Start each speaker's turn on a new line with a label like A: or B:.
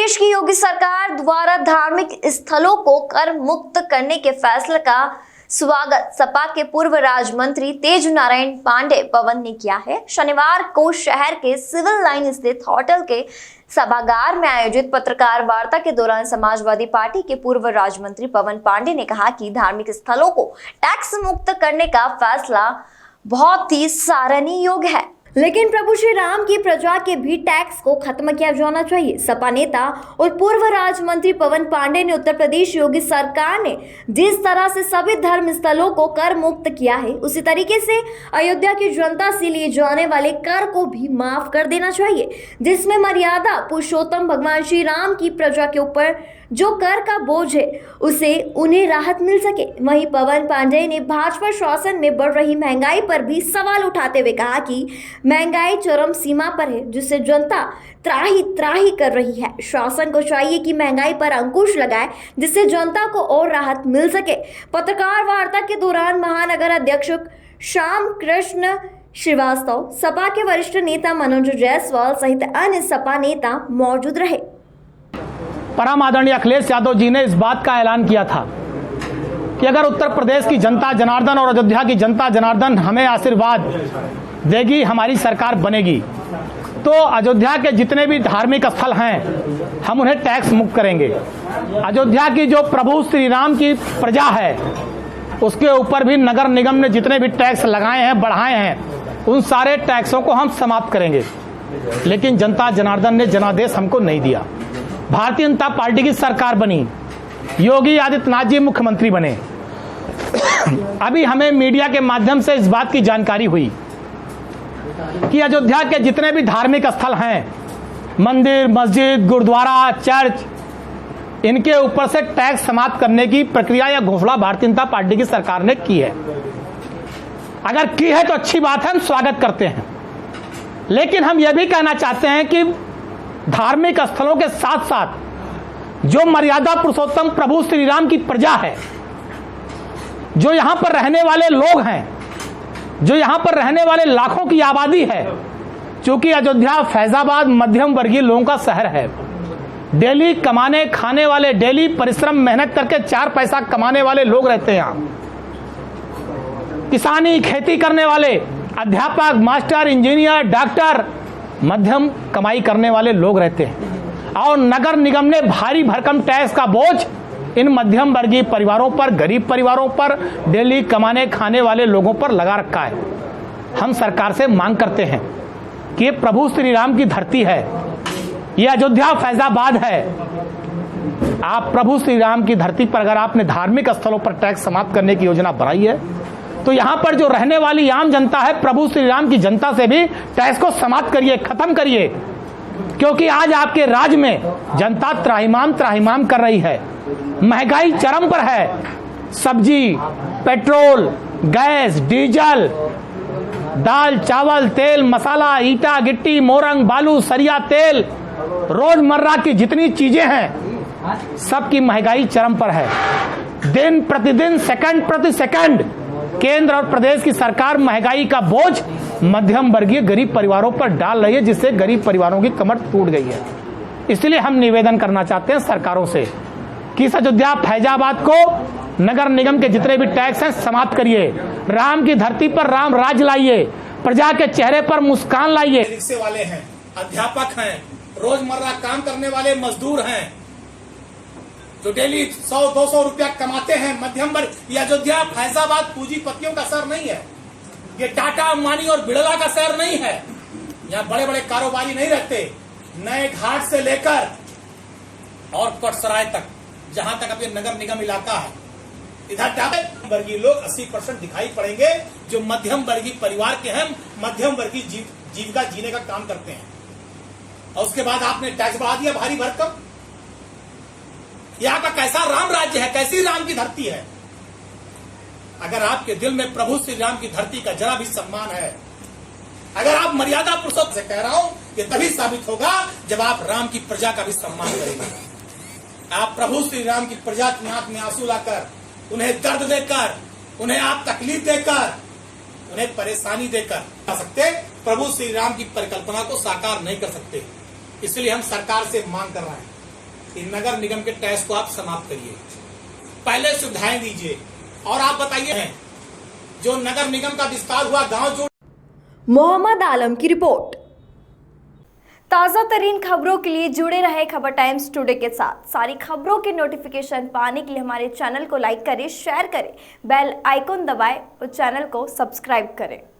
A: प्रदेश की योगी सरकार द्वारा धार्मिक स्थलों को कर मुक्त करने के फैसले का स्वागत सपा के पूर्व राज्य मंत्री तेज नारायण पांडे पवन ने किया है। शनिवार को शहर के सिविल लाइन स्थित होटल के सभागार में आयोजित पत्रकार वार्ता के दौरान समाजवादी पार्टी के पूर्व राज्य मंत्री पवन पांडे ने कहा कि धार्मिक स्थलों को टैक्स मुक्त करने का फैसला बहुत ही सराहनीय योग्य है, लेकिन प्रभु श्री राम की प्रजा के भी टैक्स को खत्म किया जाना चाहिए। सपा नेता और पूर्व राज्य मंत्री पवन पांडे ने उत्तर प्रदेश योगी सरकार ने जिस तरह से सभी धर्म स्थलों को कर मुक्त किया है, उसी तरीके से अयोध्या की जनता से लिए जाने वाले कर को भी माफ कर देना चाहिए, जिसमें मर्यादा पुरुषोत्तम भगवान श्री राम की प्रजा के ऊपर जो कर का बोझ है उसे उन्हें राहत मिल सके। वहीं पवन पांडे ने भाजपा शासन में बढ़ रही महंगाई पर भी सवाल उठाते हुए कहा कि महंगाई चरम सीमा पर है, जिससे जनता त्राही त्राही कर रही है। शासन को चाहिए कि महंगाई पर अंकुश लगाए, जिससे जनता को और राहत मिल सके। पत्रकार वार्ता के दौरान महानगर अध्यक्ष श्याम कृष्ण श्रीवास्तव, सपा के वरिष्ठ नेता मनोज जायसवाल सहित अन्य सपा नेता मौजूद रहे।
B: परम आदरणीय अखिलेश यादव जी ने इस बात का ऐलान किया था कि अगर उत्तर प्रदेश की जनता जनार्दन और अयोध्या की जनता जनार्दन हमें आशीर्वाद देगी, हमारी सरकार बनेगी, तो अयोध्या के जितने भी धार्मिक स्थल हैं हम उन्हें टैक्स मुक्त करेंगे। अयोध्या की जो प्रभु श्री राम की प्रजा है उसके ऊपर भी नगर निगम ने जितने भी टैक्स लगाए हैं, बढ़ाए हैं, उन सारे टैक्सों को हम समाप्त करेंगे। लेकिन जनता जनार्दन ने जनादेश हमको नहीं दिया। भारतीय जनता पार्टी की सरकार बनी, योगी आदित्यनाथ जी मुख्यमंत्री बने। अभी हमें मीडिया के माध्यम से इस बात की जानकारी हुई कि अयोध्या के जितने भी धार्मिक स्थल हैं, मंदिर, मस्जिद, गुरुद्वारा, चर्च, इनके ऊपर से टैक्स समाप्त करने की प्रक्रिया या घोषणा भारतीय जनता पार्टी की सरकार ने की है। अगर की है तो अच्छी बात है, हम स्वागत करते हैं। लेकिन हम यह भी कहना चाहते हैं कि धार्मिक स्थलों के साथ साथ जो मर्यादा पुरुषोत्तम प्रभु श्री राम की प्रजा है, जो यहां पर रहने वाले लोग हैं, जो यहां पर रहने वाले लाखों की आबादी है, क्योंकि अयोध्या फैजाबाद मध्यम वर्गीय लोगों का शहर है। डेली कमाने खाने वाले, डेली परिश्रम मेहनत करके 4 पैसा कमाने वाले लोग रहते हैं यहां। किसानी, खेती करने वाले, अध्यापक, मास्टर, इंजीनियर, डॉक्टर, मध्यम कमाई करने वाले लोग रहते हैं। और नगर निगम ने भारी भरकम टैक्स का बोझ इन मध्यम वर्गीय परिवारों पर, गरीब परिवारों पर, डेली कमाने खाने वाले लोगों पर लगा रखा है। हम सरकार से मांग करते हैं कि ये प्रभु श्री राम की धरती है, ये अयोध्या फैजाबाद है। आप प्रभु श्री राम की धरती पर अगर आपने धार्मिक स्थलों पर टैक्स समाप्त करने की योजना बनाई है, तो यहां पर जो रहने वाली आम जनता है, प्रभु श्री राम की जनता से भी टैक्स को समाप्त करिए, खत्म करिए। क्योंकि आज आपके राज्य में जनता त्राहिमाम कर रही है। महंगाई चरम पर है। सब्जी, पेट्रोल, गैस, डीजल, दाल, चावल, तेल, मसाला, ईटा, गिट्टी, मोरंग, बालू, सरिया तेल, रोजमर्रा की जितनी चीजें हैं, सबकी महंगाई चरम पर है। दिन प्रतिदिन, सेकंड प्रति सेकंड केंद्र और प्रदेश की सरकार महंगाई का बोझ मध्यम वर्गीय गरीब परिवारों पर डाल रही है, जिससे गरीब परिवारों की कमर टूट गई है। इसलिए हम निवेदन करना चाहते हैं सरकारों से कि इस अयोध्या फैजाबाद को नगर निगम के जितने भी टैक्स हैं समाप्त करिए। राम की धरती पर राम राज लाइए, प्रजा के चेहरे पर मुस्कान लाइए।
C: रिक्शे वाले हैं, अध्यापक हैं, रोजमर्रा काम करने वाले मजदूर हैं, जो डेली 100-200 रुपया कमाते हैं, मध्यम वर्ग। ये अयोध्या फैजाबाद पूंजीपतियों का शहर नहीं है, ये टाटा, अंबानी और बिड़ला का शहर नहीं है। यहाँ बड़े बड़े कारोबारी नहीं रहते। नए घाट से लेकर और कोटसराय तक, जहां तक अब ये नगर निगम इलाका है, इधर वर्गीय लोग 80% दिखाई पड़ेंगे, जो मध्यम वर्गीय परिवार के हैं, मध्यम वर्गीय जीविका जीने का काम करते हैं। और उसके बाद आपने टैक्स बढ़ा दिया भारी भरकम। यहाँ का कैसा राम राज्य है, कैसी राम की धरती है। अगर आपके दिल में प्रभु श्री राम की धरती का जरा भी सम्मान है, अगर आप मर्यादा पुरुषोत्तम से कह रहा हूं, ये तभी साबित होगा जब आप राम की प्रजा का भी सम्मान करेंगे। आप प्रभु श्री राम की प्रजा की आंख में आंसू लाकर, उन्हें दर्द देकर, उन्हें आप तकलीफ देकर, उन्हें परेशानी देकर आ सकते, प्रभु श्री राम की परिकल्पना को साकार नहीं कर सकते। इसलिए हम सरकार से मांग कर रहे हैं इन नगर निगम के टैक्स को आप समाप्त करिए, पहले सुविधाएं दीजिए। और आप बताइए, जो नगर निगम का विस्तार हुआ, गांव जो
A: मोहम्मद आलम की रिपोर्ट। ताज़ा तरीन खबरों के लिए जुड़े रहे खबर टाइम्स टुडे के साथ। सारी खबरों के नोटिफिकेशन पाने के लिए हमारे चैनल को लाइक करें, शेयर करें, बेल आइकॉन दबाएं और चैनल को सब्सक्राइब करें।